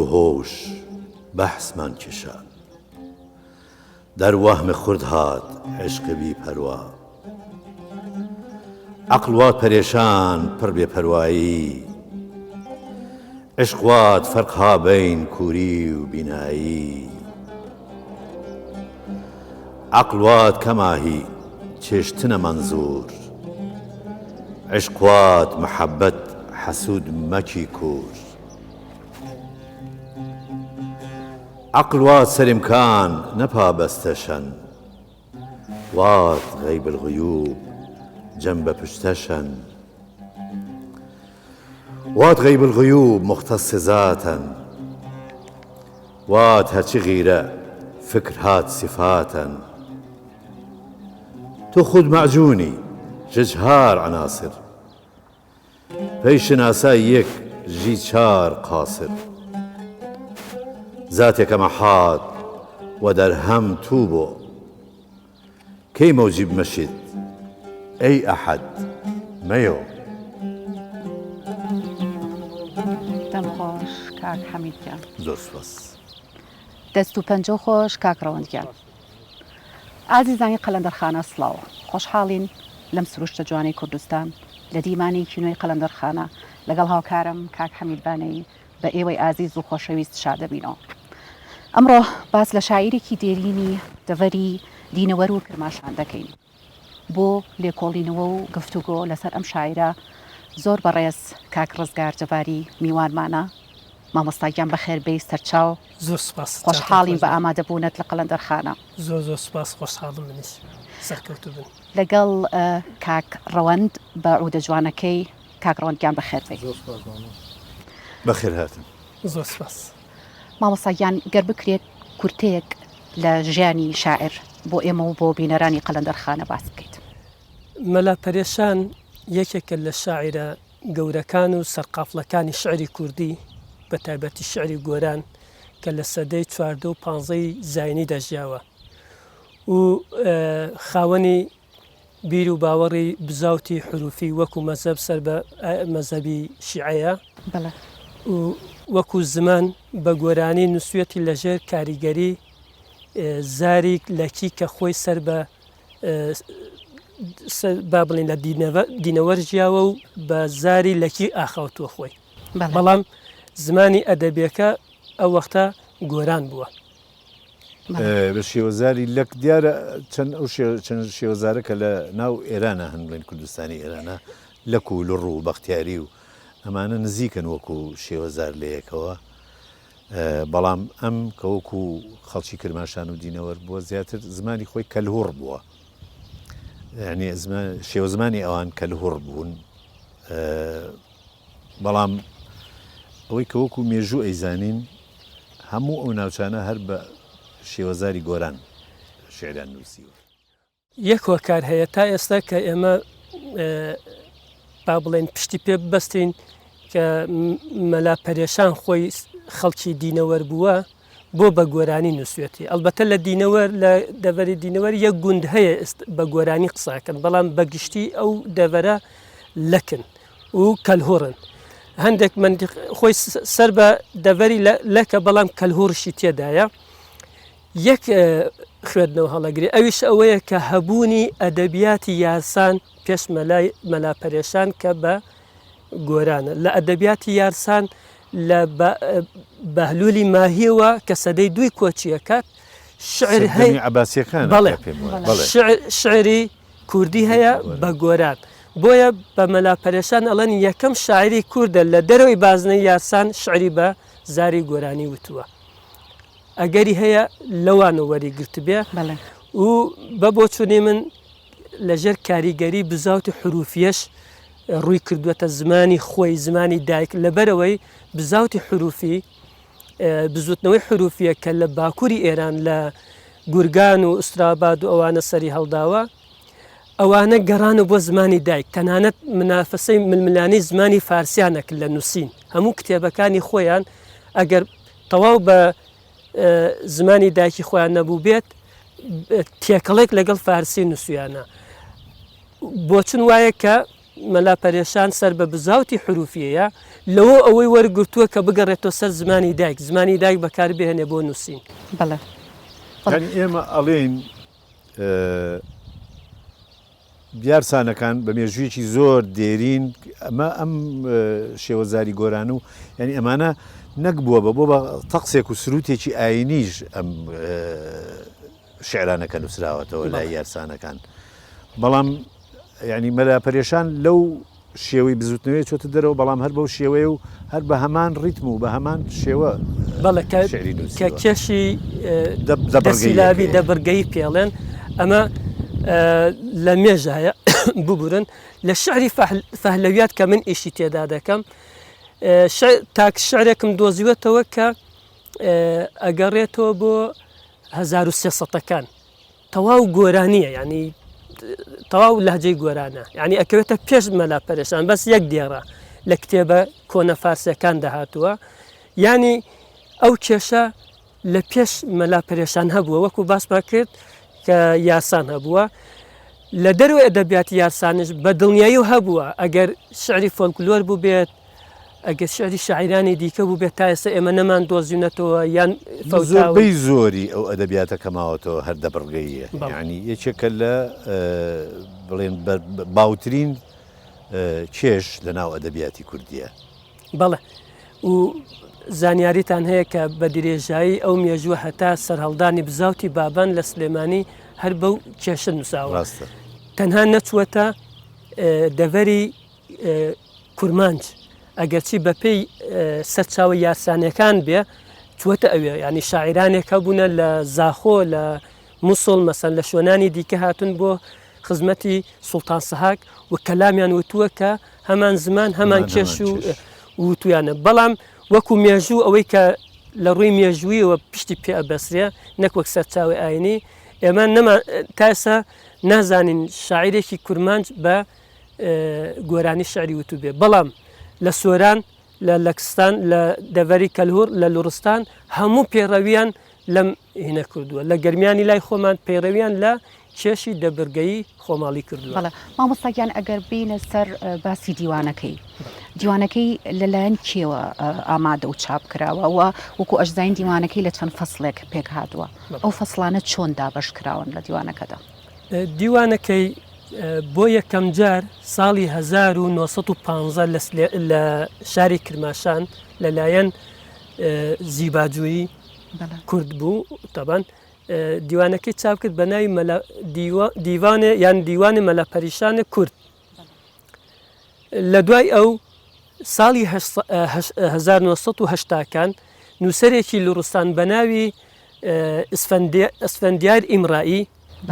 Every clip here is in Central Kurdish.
هوش بحث من کشد در وهم خورد هات عشق بی پروا عقل وات پریشان پر بی پروایی عشق وات فرقها بین کوری و بینایی عقل وات کماهی چشتن منظور عشق وات محبت حسود مکی کور عقل وات سر امکان نپا بستشن وات غیب الغیوب جنب پشتشن وات غیب الغیوب مختص ذاتن وات هرچی غیره فکرهات صفاتن تو خود معجونی ججهار عناصر پیش ناسای یک جی چار قاصر ذاتك محاط ودرهم توبو كي موجب مشد أي أحد ميو دم خوش کاک حمید گیان زۆر سوپاس دەست و پەنجە خۆش کاک ڕەوەندگیان ئازیزانی قەلەندەرخانە سڵاو خۆشحاڵین لەم سروشتە جوانەی کوردستان لە دیمانی کینۆی قەلەندەرخانە لەگەڵ هاوکارم کاک حەمید بانەی بە ئێوەی ئازیز و خۆشەویست شادەبینەوە ئەمڕۆ باس لە شاعیرێکی دێرینی دەڤەری دینەوەر و کرماشان دەکەین بۆ لێکۆڵینەوە و گفتوگۆ لەسەر ئەم شاعیرە زۆر بەڕێز کاک ڕزگار جەباری میوانمانە مامۆستاگیان بەخێر بێی سەرچاو زۆر سوپاس خۆشحاڵین بە ئامادەبوونەت لە قەلەندەرخانە زۆر سوپاس خۆشحاڵم منیش سەرکەوتوو بن لەگەڵ کاک ڕەوەند بە عودە جوانەکەی کاک ڕەوەندگیان بەخێر بێی بەخێر هاتن زۆر سوپاس مامۆستاگیان گەر بکرێت کورتەیەک لە ژیانی شاعر بۆ ئێمە و بۆ بینەرانی قەلەندەرخانە باس بکەیت مەلا پەرێشان یەکێکە لە شاعیرە گەورەکان و سەرقافڵەکانی شعری کوردی بە تایبەتی شعری گۆران کە لە سەدەی 14 و 15 زاینی دەژیاوە و خاوەنی بیر و باوەڕی بزاوتی حروفی وەکو مەزەب سەر بە مەزەبی شیعەیە و وەکو زمان بە گۆرانی نووسویەتی لەژێر کاریگەری زاری لەکی کە خۆی سەر بە با بڵێن لە دینەوەر ژیاوە و بە زاری لەکی ئاخاوتووە خۆی بەڵام زمانی ئەدەبیەکە ئەو وەختە گۆران بووە بە شێوەزاری لەک دیارە چەند شێوەزارە کە لە ناو ئێرانە هەن بڵێن کوردستانی ئێرانە لەک و لڕ و بەختیاری و ئەمانە نزیکن وەکو شێوەزار لە یەکەوە بەڵام ئەم کە وەکو خەڵکی کرماشان و دینەوەر بووە زیاتر زمانی خۆی کەلهوڕ بووە یعنی شێوە زمانی ئەوان کەلهوڕ بوون بەڵام ئەوەی کە وەکو مێژوو ئەیزانین هەموو ئەو ناوچانە هەر بە شێوەزاری گۆران شێعران نووسیوە یەک هۆکار هەیە تا ئێستا کە ئێمە با بڵێن پشتی پێ ببەستین کە مەلا پەرێشان خۆی خەڵکی دینەوەر بووە بۆ بە گۆرانی نووسێتی ئەلبەتە لە دینەوەر لە دەڤەری دینەوەر یەک گوند هەیە بە گۆرانی قساکەن بەڵام بەگشتی ئەو دەڤەرە لەکن و کەلهوڕن هەندێک خۆی سەر بە دەڤەری لەکە بەڵام کەلهوڕشی تێدایە یەک خوێندنەوە هەڵەگری ئەویش ئەوەیە کە هەبوونی ئەدەبیاتی یاسان پێش مەلا پەرێشان کە بە گۆرانە لە ئەدەبیاتی یارسان لە بەهلولی ماهیەوە کە سەدەی دوی کۆچیەکەات شعر هەیە عەباسیەکان شعری کوردی هەیە بە گۆران بۆیە بە مەلا پەرێشان ئەڵەن یەکەم شاعری کووردە لە دەرەوەی بازنەی یاسان شعری بە زاری گۆرانی وتووە ئەگەری هەیە لەوانە وەریگرت بێ و بە بۆچوونی من لەژێر کاریگەری بزاوتی حروفیەش ڕووی کردووەتە زمانی خۆی زمانی دایک لەبەرەوەی بزاوتی حروفی بزوتنەوەی حروفیە کە لە باکووری ئێران لە گورگان و ئوستراباد و ئەوانە سەری هەڵداوە ئەوانە گەڕانە بۆ زمانی دایک تەنانەت منافەسەی ململانی زمانی فارسیانەکرد لە نووسین هەموو کتێبەکانی خۆیان ئەگەر تەواو بە زمانی دایکی خۆیان نەبوو بێت تێکەڵێک لەگەڵ فارسی نووسیانە بۆچون وایە کە مەلا پەرێشان سەر بە بزاوتی حروفیەیە لەوە ئەوەی وەرگرتووە کە بگەڕێتەوە سەر زمانی دایک زمانی دایک بەکار بهێنێ بۆ نووسین. بەڵێ یعنی ئێمە ئەڵێن بیارسانەکان بە مێژوویەکی زۆر دێرین ئەمە ئەم شێوەزاری گۆران و ینی ئەمانە نەکبووە بە بۆ بە تەقسێک و سروتێکی ئاینیش ئەم شعرانەکە نووسراوەتەوە لای یارسانەکان بەڵام ینی مەلا پەرێشان لەو شێوەی بزوتنەوەی چۆتە دەرەوە بەڵام هەر بەو شێوەیە و هەر بە هەمان ڕیتم و بە هەمان شێوە بەڵێ کە کێشی دەسیلابی دەبرگەی پێڵێن ئەمە لە مێژایە ببورن لە شعری فەهلەویات کە من ئیشی تێدا دەکەم تاک شعرێکم دۆزیوەتەوە کە ئەگەڕێتەوە بۆ 1300ەکان تەواو گۆرانیە ینی تەواو لەهجەی گۆرانە ینی ئەکەوێتە پێش مەلا پەرێشان بەس یەک دێڕە لە کتێبە کۆنە فارسیەکان داهاتووە ینی ئەو کێشە لە پێش مەلا پەرێشان هەبووە وەکو باسمان کرد کە یاسان هەبووە لە دەروە ئەدەبیاتی یارسانش بە دڵنیایی و هەبووە ئەگەر شعری فۆلکلۆر بوو بێت ئەگەر شعری شاعرانی دیکە بوو بێت تا ئێستا ئێمە نەمان دۆزیونەتەوە یان زۆربەی زۆری ئەو ئەدەبیاتە کەماوەتەوە هەر دەبڕگەیە ینی یەکێکە لە بڵێن باوترین کێش لە ناو ئەدەبیاتی کوردیە. بەڵێ و زانیاریتان هەیە کە بە درێژایی ئەو مێژووە هەتا سەرهەڵدانی بزاوتی بابان لە سلێمانی هەر بەو کێشە نووساوە تەنها نەچووەتە دەڤەری کورمانج ئەگەرچی بەپێی سەرچاوە یارسانەکان بێ چوەتە ئەوێ ینی شاعرانێک هەبوونە لە زاخۆ لە مووسڵ مەسەن لە شوێنانی دیکە هاتون بۆ خزمەتی سوڵتان سەحاک و کەلامیان وتووە کە هەمان زمان هەمان کێش و وتویانە بەڵام وەکو مێژوو ئەوەی کە لە ڕووی مێژوویەوە پشتی پێ ئەبەسرێ نەک وەک سەرچاوی ئاینی ئێمە تاسە نازانین شاعیرێکی کورمانج بە گۆرانی شعری وتو بێ بەڵام لە سۆران لە لەکستان لە دەڤەری کەلهور لە لوڕستان هەموو پێڕەویان لەم هینە کردووە لە گەرمیانی لای خۆمان پەیڕەویان لە کێشی دەبرگەیی خۆماڵی کردووە. بەڵێ مامۆستاگیان ئەگەر بینە سەر باسی دیوانەکەی دیوانەکەی لەلایەن کێوە ئامادە و چاپ کراوە و وەکو ئەژزاین دیوانەکەی لە چەند فەسڵێک پێک هاتووە ئەو فەسڵانە چۆن دابەش کراون لە دیوانەکەدا. دیوانەکەی بۆ یەکەم جار ساڵی 1950 لە شاری کرماشان لەلایەن زیباجووی کورد بوو تەبەن دیوانەکەی چاپ کرد بە ناوی دیوانێ یان دیوانی مەلا پەریشانە کورد لە دوای ئەو ساڵی 1970کان نووسەرێکی لوڕستان بە ناوی ئەسفەندیار ئیمڕایی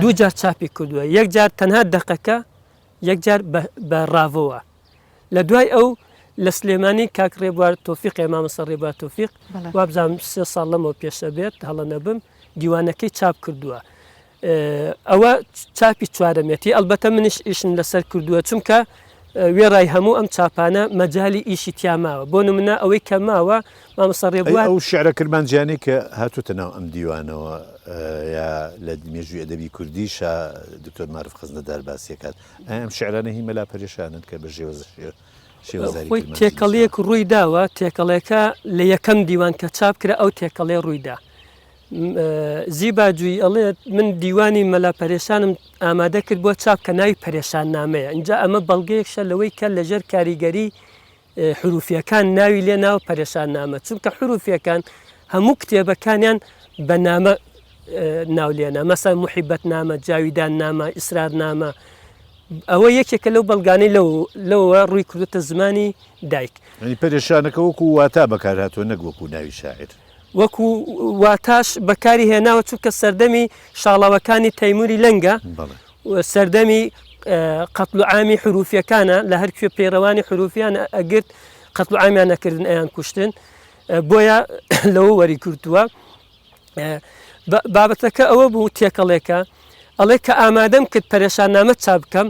دوو جار چاپی کردووە یەک جار تەنها دەقەکە یەک جار بە ڕاڤەوە لە دوای ئەو لە سلێمانی کاک ڕێبوار تۆفیق مامۆستا ڕێبوار تۆفیق وابزانام 3 ساڵ لەمەوە پێشە بێت هەڵە نەبم دیوانەکەی چاپ کردووە ئەوە چاپی چوارەمێتی ئەلبەتە منیش ئیشن لەسەر کردووە چونکە وێڕای هەموو ئەم چاپانە مەجای ئیشی تیاماوە بۆ نمونە ئەوەی کەماوە مامۆستا ڕێبوار ئەو شعرە کرمانجیانەی کە هاتووەتە ناو ئەم دیوانەوە یا لە مێژووی ئەدەبی کوردی دکتۆر معروف خزمەتدار باسیەکات ئەم شعرانە هی مەلا پەرێشانن کە بە خۆی تێکەڵەیەک ڕووی داوە تێکەڵەکە لە یەکەم دیوان کە چاپ کرا ئەو تێکەڵێ ڕوویدا زیباجووی ئەڵێت من دیوانی مەلا پەرێشانم ئامادە کرد بۆ چاپ کە ناوی پەرێشان نامەیە اینجا ئەمە بەڵگەیەکشە لەوەی کە لەژێر کاریگەری حروفیەکان ناوی لێ ناو پەرێشان نامە چونکە حروفیەکان هەموو کتێبەکانیان بە نامە ناولێنە مەسەڵەن موحیبەت نامە جاویدان نامە ئیسرار نامە ئەوە یەکێکە لەو بەڵگانەی لەوە ڕووی کردوتە زمانی دایک پەرێشانەکە وەکو واتا بەکارهاتوە نەک وەکو ناوی شاعر وەکو واتاش بەکاری هێناوە چونکە سەردەمی شاڵاوەکانی تەیموری لەنگە سەردەمی قەتڵ و عامی حروفیەکانە لە هەرکوێ پێڕەوانی حروفیان ئەگرت قەتڵ و عامیان نەکردن ئەیان کوشتن بۆیە لەوە وەری کردووە بابەتەکە ئەوە بوو تێکەڵێکە ئەڵێ کە ئامادەم کرد پەرێشاننامە چاپ بکەم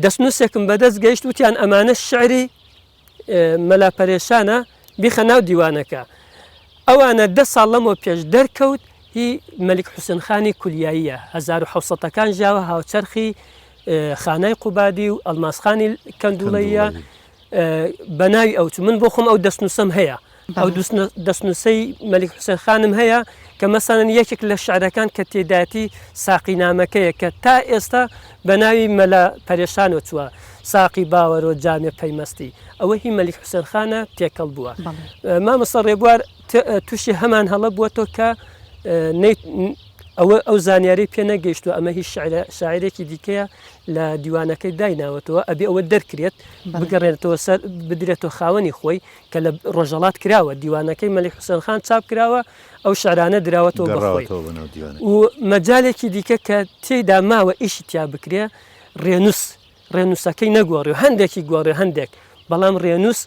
دەستنووسێکم بەدەست گەیشت وتیان ئەمانە شعری مەلا پەرێشانە بیخە ناو دیوانەکە ئەوانە 10 ساڵ لەمەوە پێش دەرکەوت هی مەلیک حوسێن خانی کولیاییە 1970ەکان ژاوە هاوچەرخی خانای قوبادی و ئەلماسخانی کەندوڵەیە بەناوی ئەو من بۆ خۆم ئەو دەستنووسم هەیە ئەو دەستنووسەی مەلیک حوسێن خانم هەیە کە مەسەڵەن یەکێک لە شعرەکان کە تێداتی ساقینامەکەیە کە تا ئێستا بەناوی مەلا پەرێشانەوە چووە ساقی باوەرۆ جامێ پەیمەستی ئەوە هی مەلیک حوسێن خانە تێکەڵ بووە مامۆستا ڕێبوار تووشی هەمان هەڵە بووەتەوە کە ئەو زانیاری پێ نەگەیشتووە ئەمە هیچ شاعرێکی دیکەیە لە دیوانەکەی دایناوەتەوە ئەبێ ئەوە دەرکرێت بگەڕێنێتەوە سەر بدرێتەوە خاوەنی خۆی کە لە ڕۆژەڵات کراوە دیوانەکەی مەلیک حوسێن خان چاپ کراوە ئەو شعرانە دراوەتەوە بەخۆی و مەجالێکی دیکە کە تێیدا ماوە ئیشی تیا بکرێ ڕێنووسەکەی نەگۆڕی و هەندێکی گۆڕێ هەندێک بەڵام ڕێنووس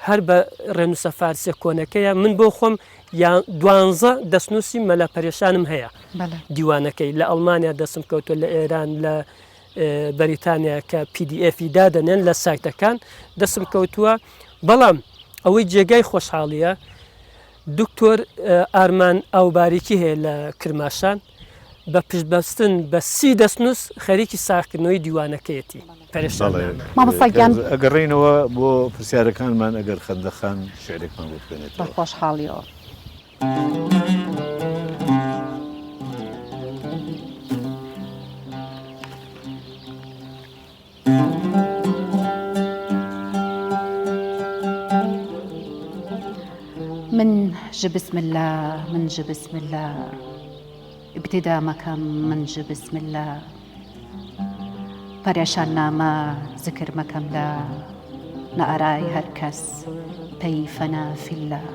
هەر بە ڕێنووسە فارسیە کۆنەکەیە من بۆ خۆم یان 12 دەستنووسی مەلا پەرێشانم هەیە دیوانەکەی لە ئەڵمانیا دەسم کەوتۆ لە ئێران لە بەریتانیا کە PDF دادەنێن لە سایتەکان دەسم کەوتووە بەڵام ئەوەی جێگای خۆشحاڵیە دکتۆر ئارمان ئاوباریکی هەیە لە کرماشان بە پشتبەستن بە 30 دەستنووس خەریکی ساختکردنەوەی دیوانەکەیەتی ئەگەڕێنەوە بۆ پرسیارەکانمان ئەگەر خەندەخان شعرێکمان بۆ بێنێت بە خۆشحاڵیەوە. من بسم الله من بسم الله ابتدا مەکەم من بسم الله پەرێشان نامە ذکر مەکەم لە نەئارای هەر کەس پەی فەنا في الله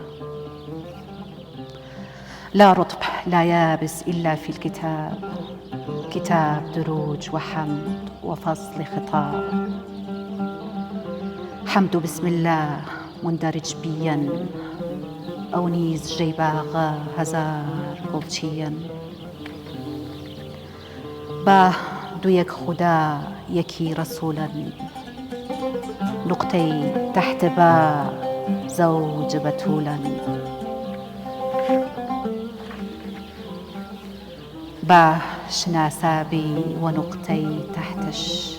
لا رطب لا يابس إلا في الكتاب كتاب دروج وحمد وفصل خطاب حمد بسم الله مندرج بيا أو نيز جيباغا هزار قلچيا با دو يك خدا يكي رسولا نقطي تحت با زوج بتولا با شناسابي ونقطي تحتش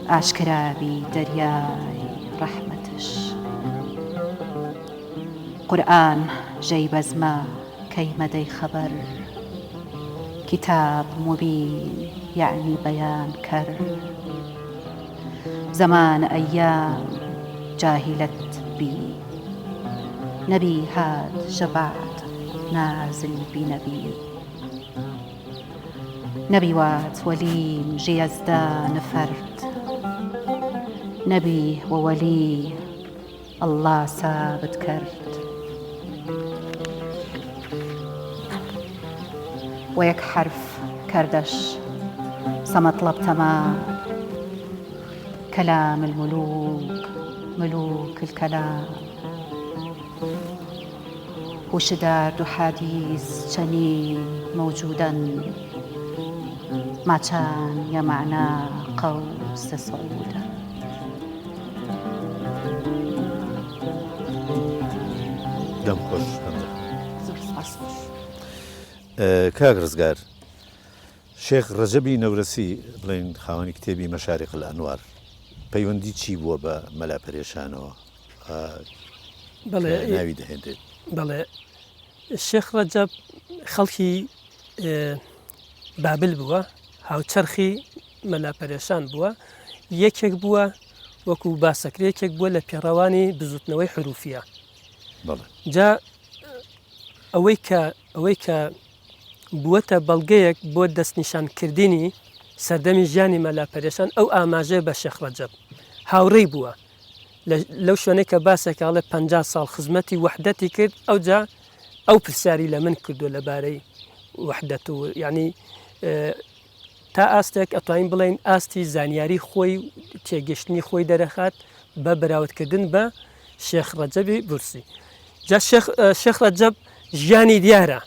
أشكرابي درياي رحمتش قرآن جيب زما كيمدي خبر كتاب مبين يعني بيان كر زمان أيام جاهلت بي نبي هاد شبعت نازل بنبي نبي وات وليم جيزدان فرد نبي وولي الله ثابت كرد ويك حرف كردش سمطلب تمام كلام الملوك ملوك الكلام وشداد حديث شنين موجودا ما كان يا معنى قوس صعودا دەم خۆش کاک ڕزگار شێخ ڕەجەبی نەورەسی بڵێن خاوەنی کتێبی مەشارق الئەنوار پەیوەندی چی بووە بە مەلا پەرێشانەوە ناوی دەهێنرێت؟ بەڵێ شێخ ڕەجەب خەڵکی بابل بووە هاوچەرخی مەلا پەرێشان بووە یەکێک بووە وەکو باسەکرێکێک بووە لە پێڕەوانی بزوتنەوەی حروفیە جا ئەوەی کە بووەتە بەڵگەیەک بۆ دەستنیشانکردنی سەردەمی ژیانی مەلا پەرێشان ئەو ئاماژەیە بە شێخ ڕەجەب هاوڕێی بووە لەو شوێنەی کە باسێکاڵێ 50 ساڵ خزمەتی وحدەتی کرد ئەوجا ئەو پرسیاری لە من کردو لەبارەی وحدەت و یعنی تا ئاستێک ئەتوانین بڵێن ئاستی زانیاری خۆی تێگەشتنی خۆی دەرەخات بە بەراوردکردن بە شێخ ڕەجەبی بورسی جا شێخ ڕەجەب ژیانی دیارە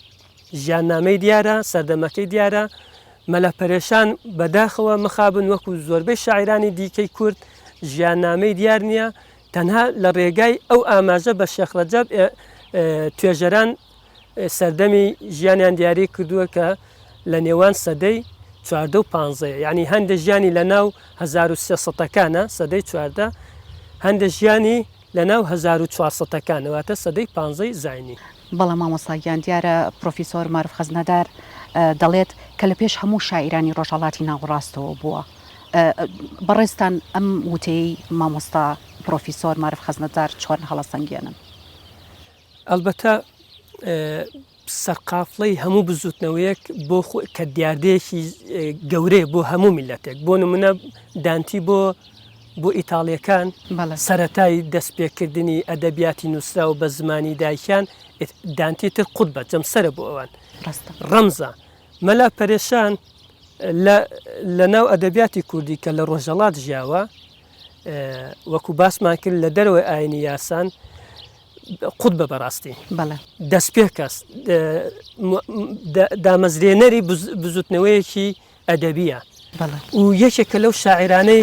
ژیاننامەی دیارە سەردەمەکەی دیارە مەلا پەرێشان بەداخەوە مخابن وەکو زۆربەی شاعرانی دیکەی کورد ژیاننامەی دیار نییە تەنها لە ڕێگای ئەو ئاماژە بە شێخ ڕەجەب توێژەران سەردەمی ژیانیان دیاری کردووە کە لە نێوان سەدەی چواردە و پانزەیە یعنی هەندە ژیانی لە ناو 1300ەکانە سەدەی چواردە هەندە ژیانی لە ناو 1400ەکانەواتە سەدەی پانزەی زاینی. بەڵام مامۆستاگیان دیارە پرۆفیسۆر معروف خەزنەدار دەڵێت کە لە پێش هەموو شاعیرانی ڕۆژهەڵاتی ناوەڕاستەوە بووە. بەڕێستان ئەم وتەی مامۆستا پرۆفیسۆر معروف خەزنەدار چۆن هەڵەسەنگێنن؟ ئەلبەتە سەرقافڵەی هەموو بزوتنەوەیەک بۆ کە دیاردەیەکی گەورەیە بۆ هەموو میلەتێک بۆ نمونە دانتی بۆ ئیتاڵیەکان سەرەتای دەستپێکردنی ئەدەبیاتی نووسرا و بە زمانی دایکیان دانتیتر قوت بە جەمسەرە بۆ ئەوان ڕەمزە مەلا پەرێشان لە ناو ئەدەبیاتی کوردی کە لە ڕۆژهەڵات ژیاوە وەکو باسمان کرد لە دەرەوەی ئاینی یاسان قوت بە بەڕاستی دەستپێکەس دامەزرێنەری بزوتنەوەیەکی ئەدەبیە و یەکێکە لەو شاعرانەی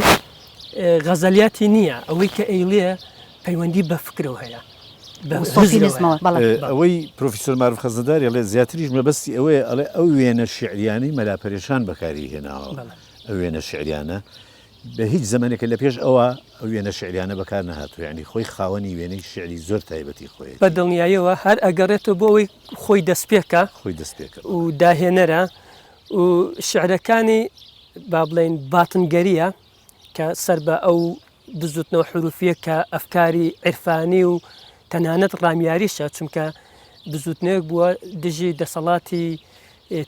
غەزەلیاتی نییە ئەوەی کە ئەیڵێ پەیوەندی بە فکرەوە هەیە ئەوەی پرۆفیسۆر معروف خەزنەدار ئەڵێ زیاتریش مەبەستی ئەوەیە ئەڵێ ئەو وێنە شیعریانی مەلاپەرێشان بەکاری هێناوە ئەو وێنە شیعریانە بە هیچ زمانێکە لە پێش ئەوە ئەو وێنە شعریانە بەکار نەهاتوو یعنی خۆی خاوەنی وێنەی شعری زۆر تایبەتی خۆی بە دڵنیاییەوە هەر ئەگەڕێتەوە بۆ ئەوەی خۆی دەستپێکە و داهێنەرە و شعرەکانی با بڵێن باتنگەریە کە سەر بە ئەو بزوتنەوە حروفیە کە ئەفکاری عرفانی و تەنانەت ڕامیاریشە چونکە بزوتنەوەک بووە دژی دەسەڵاتی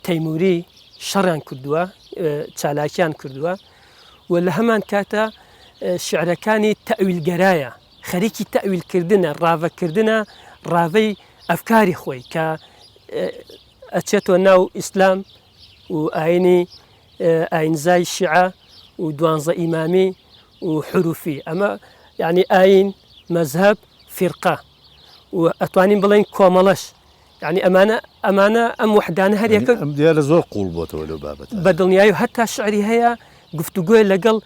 تەیموری شەڕیان کردووە چالاکیان کردووە و لە هەمان کاتە شعرەکانی تەویلگەرایە خەریکی تەویلکردنە ڕاوەکردنە ڕاوەی ئەفکاری خۆی کە ئەچێتەوە ناو ئیسلام و ئاینزای شیعە و 12 ئیمامی و حروفی ئەمە یعنی ئاین مەزهب فیرقە و ئەتوانین بڵێن کۆمەڵەش یعنی ئەمانە ئەم وحدانە هەرێکە دیارە زۆر قوڵ بۆتەوە لەو بابەت بە دڵنیایی و هەتا شعری هەیە گفتوگوۆی لەگەڵ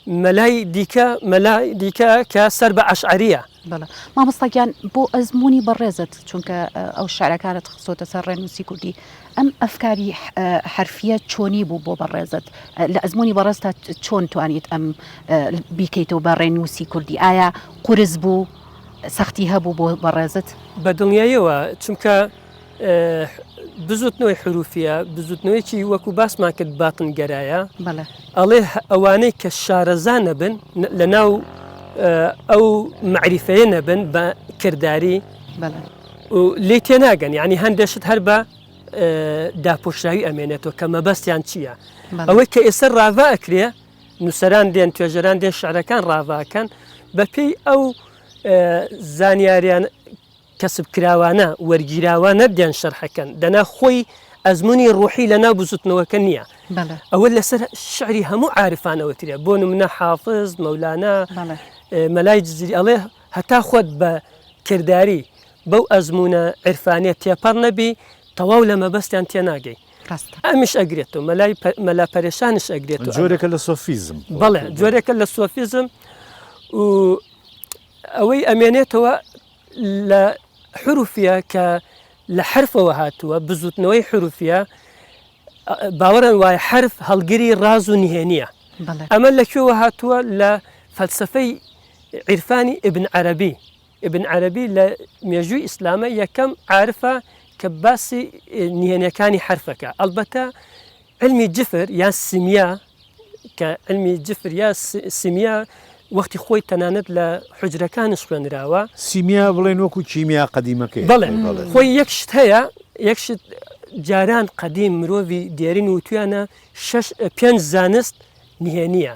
مەلای دیکە کە سەر بە عەشعەریە. مامۆستاگیان بۆ ئەزمموی بەڕێزت چونکە ئەو شارەکانت خسۆتە سەر ڕێنووسی کوردی ئەم ئەفکاری حرفیە چۆنی بوو بۆ بەڕێزت لە ئەزمموی بەڕێستا چۆن توانیت ئەم بیکەیتەوە بە ڕێنووسی کوردی ئایا قورس بوو سەختی هەبوو بۆ بەڕێزت؟ بە دڵنیاییەوە چونکە بزوتنەوەی حروفیە بزوتنەوەیکی وەکو باسمان کرد باتنگەرایە ئەڵێ ئەوانەی کە شارەزان نەبن لە ناو ئەو معریفەیە نەبن بە کردداری و لێ تێناگەن یعنی هەندێشت هەر بە داپۆشراوی ئەمێنێتەوە کە مەبەستیان چییە ئەوەی کە ئێستا ڕاوا ئەکرێ نووسەران دێن توێژەران دێن شعرەکان ڕاواکەن بە پێی ئەو زانیاریان کەسب کراوانە وەرگیراوانە دیان شەرحەکەن دەنا خۆی ئەزمموی ڕوحی لە ناو بزوتنەوەکە نییە ئەوە لەسەر شعری هەموو عارفانەوە ترە بۆ نمونە حافظ مەولانە مەلای جزیری ئەڵێ هەتا خۆت بە کردداری بەو ئەزممونە عرفانێت تێپەڕ نەبی تەواو لە مەبەستیان تێناگەی ئەمیش ئەگرێتەوە مەلا پەرێشانش ئەگرێتەوە جۆرێکە لە سۆفیزم بەڵێ جۆرێکە لە سۆفیزم و ئەوەی ئەمێنێتەوە لە حروفیە کە لە حرفەوە هاتووە بزوتنەوەی حروفیە باوەڕان وایە حرف هەڵگیری ڕاز و نهێنیە ئەمە لەکوێوە هاتووە لە فەلسفەی عیرفانی ئبن عەرەبی لە مێژووی ئیسلامە یەکەم عارفە کە باسی نهێنیەکانی حرفەکە ئەلبەتە علمی جفر یان سیمیا کە علمی جفر یا سیمیا وەختی خۆی تەنانەت لە حجرەکانش خوێنراوە سیمیا بڵێن وەکو چیمیا قەدیمەکەی بڵێ خۆی یەکشت هەیە یەکشت جاران قەدیم مرۆڤی دێرین و توانە 5 زانست نهێنیە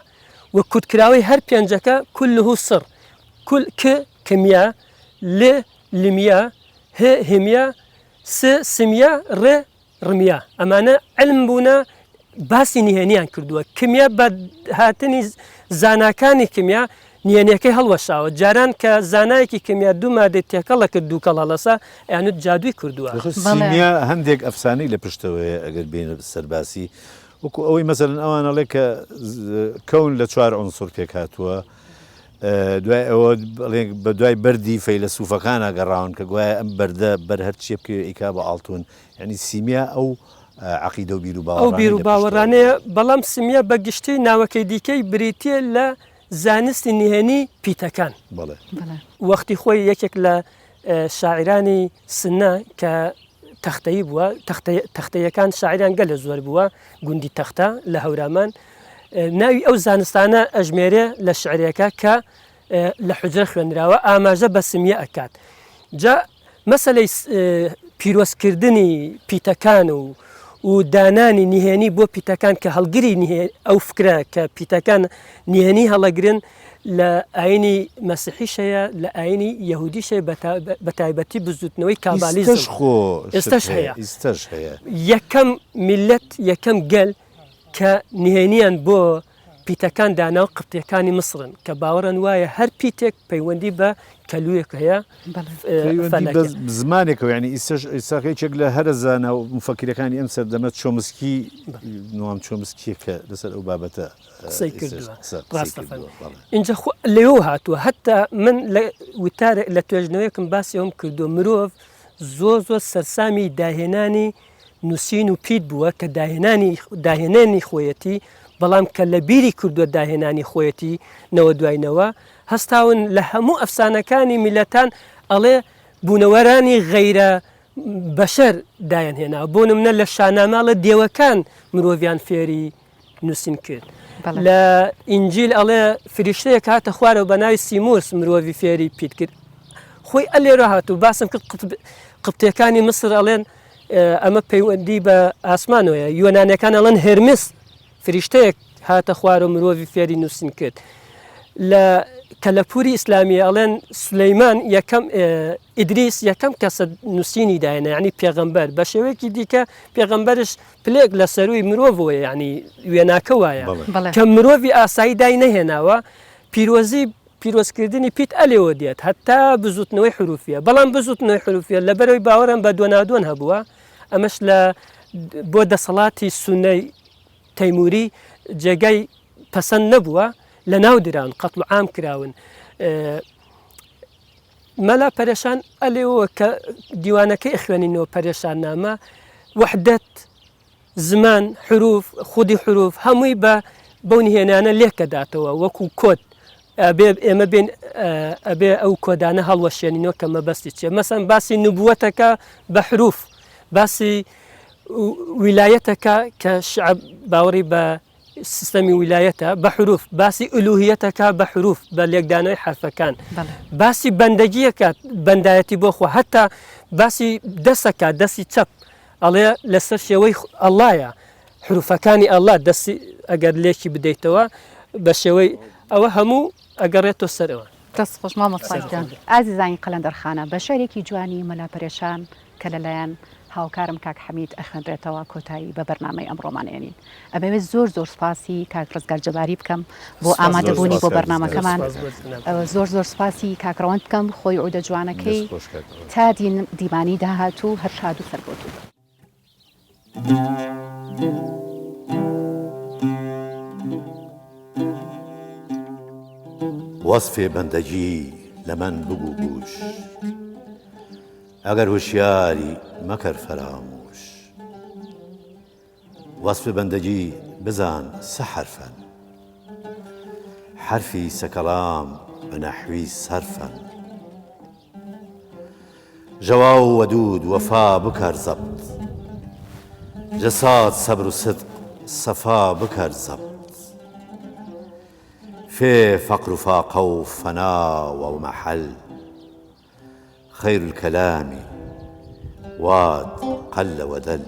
و کورتکراوەی هەر پێنجەکە كله سر کمیا لمیا هێمیا سمیا ڕمیا ئەمانە علم بوونە باسی نهێنیان کردووە کمیا بە هاتنی زاناکانی کمیا نهێنیەکەی هەڵوەشاوە جاران کە زانایەکی کمیا دوو مادەی تێکەڵە کرد دوو کەڵەڵەسا یانوت جادووی کردووە سیمیا هەندێک ئەفسانەی لە پشتەوەی ئەگەر بینە سەرباسی وەکو ئەوەی مەسەلەن ئەوانەڵێ کە کەون لە 4 عنسر پێک هاتووە دوای ئەوە بە دوای بەردی فەیلسوفەکانە گەڕاون کە گوایە ئەم بەردە بەر هەرچیە بکە ئیکا بە ئاڵتون یعنی سیمیا ئەو عقیدە و بیر و ئەو بیر و باوەڕانەی لە باوەڕانەیە بەڵام سمیە بە گشتی ناوەکەی دیکەی بریتە لە زانستی نهێنی پیتەکان بەڵێ وەختی خۆی یەکێک لە شاعرانی سنە کە تەختەیی بووە تەختەیەکان شاعران گەلە زۆر بووە گوندی تەختە لە هەورامان ناوی ئەو زانستانە ئەژمێرێ لە شعرەکە کە لە حجرە خوێنراوە ئاماژە بە سمیە ئەکات جا مەسەلەی پیرۆزکردنی پیتەکان و دانانی نهێنی بۆ پیتەکان کە هەڵگری ئەو فکرە کە پیتەکان نهێنی هەڵەگرن لە ئاینی مەسیحیشەیە لە ئاینی یەهودیشەیە بە تایبەتی بزوتنەوەی کابالیزم ئێستش هەیە یەکەم میلەت یەکەم گەل کە نهێنیان بۆ پیتەکان دانا و قبتیەکانی مسرن کە باوەڕەن وایە هەر پیتێک پەیوەندی بە کەلوویەک هەیە زمانێکەوە ینی ئیساقێکێک لە هەرە زانە و مفەکرەکانی ئەم سەردەمە چۆمسکی نوام چۆمسکیە کە لەسەر ئەو بابەتە قسەی کردووە اینجا لێەوە هاتووە هەتا من لە وتارە لە توێژنەوەیەکم باسی ئەوم کردو مرۆڤ زۆر سەرسامی داهێنانی نووسین و پیت بووە کە داهێنانی خۆیەتی بەڵام کە لە بیری کردووە داهێنانی خۆیەتی نەوە دوایینەوە هەستاون لە هەموو ئەفسانەکانی میلەتان ئەڵێ بوونەوەرانی غەیرە بەشەر دایانهێناوە بۆ نمونە لە شاناماڵە دێوەکان مرۆڤیان فێری نووسین کرد لە ئینجیل ئەڵێ فریشتەیەک هاتە خوارەوە بە ناوی سیمورس مرۆڤی فێری پیت کرد خۆی ئەلێرە هاتوو باسم کرد قبتیەکانی مسر ئەڵێن ئەمە پەیوەندی بە ئاسمانەوەیە یۆنانەکان ئەڵێن هێرمس فریشتەیەک هاتە خوارە مرۆڤی فێری نووسین کرد لە کەلەپوری ئیسلامی ئەڵێن سولەیمان ئیدریس یەکەم کەسە نووسینی داێنە ینی پێغەمبەر بە شێوەیەکی دیکە پێغەمبەرش پلێک لە سەروی مرۆڤەوە ینی وێناکە وایە کە مرۆڤی ئاسایی دای نەهێناوە پیرۆزکردنی پیت ئەلێەوە دێت هەتا بزوتنەوەی حروفیە بەڵام بزوتنەوەی حروفیە لەبەرەوەی باوەڕم بە دۆنادۆن هەبووە ئەمەش لە بۆ دەسەڵاتی سونەی تەیموری جێگای پەسەند نەبووە لە ناو دران قەتڵ عام کراون مەلا پەرێشان ئەلێەوە کە دیوانەکەی خوێنینەوە پەرێشان نامە وحدەت زمان حروف خودی حروف هەمووی بەو نهێنانە لێکەداتەوە وەکو کۆت ئێمە بین ئەبێ ئەو کۆدانە هەڵوەشێنینەوە کە مەبەستی چێ مەسەن باسی نبووەتەکە بە حروف باسی ویلایەتەکە کە شعب باوەڕی بە سیستەمی ویلایەتە بە حروف باسی ئولوهیەتەکە بە حروف بە لێکدانەوەی حرفەکان باسی بەندەگیەکە بەندایەتی بۆ خۆ هەتا باسی دەسەکە دەستی چەپ ئەڵێ لەسەر شێوەی ئەڵایە حروفەکانی ئەڵا دەستی ئەگەر لێکی بدەیتەوە بە شێوەی ئەوە هەموو ئەگەڕێتۆ سەرەوە دەست خۆش مامۆستاجان ئازیزانی قەلەندەرخانە بە شارێکی جوانی مەلا پەرێشان کە لەلایەن هاوکارم کاک حەمید ئەخوێنرێتەوە کۆتایی بە بەرنامەی ئەمڕۆمانێنین ئەبێت زۆر سپاسی کاک ڕزگار جەباری بکەم بۆ ئامادەبوونی بۆ بەرنامەکەمان زۆر سپاسی کاکڕەوەند بکەم خۆی عودە جوانەکەی تا دیمانی داهاتوو هەر شاد و سەربۆتوو وەسفێ بەندەگی لە من بگو گوش ئەگەر هوشیاری مەکەر فەراموش وەسفێ بەندەگی بزان سە حرفەن حرفی سەکەڵام بە نەحوی سەرفەن ژەوا و وەدود وەفا بکەر زەبط جەساد سەبر و صدق سەفا بکەر زەبط فێ فەقر و فاقە و فەنا و مەحەل خير الكلام واد قل ودل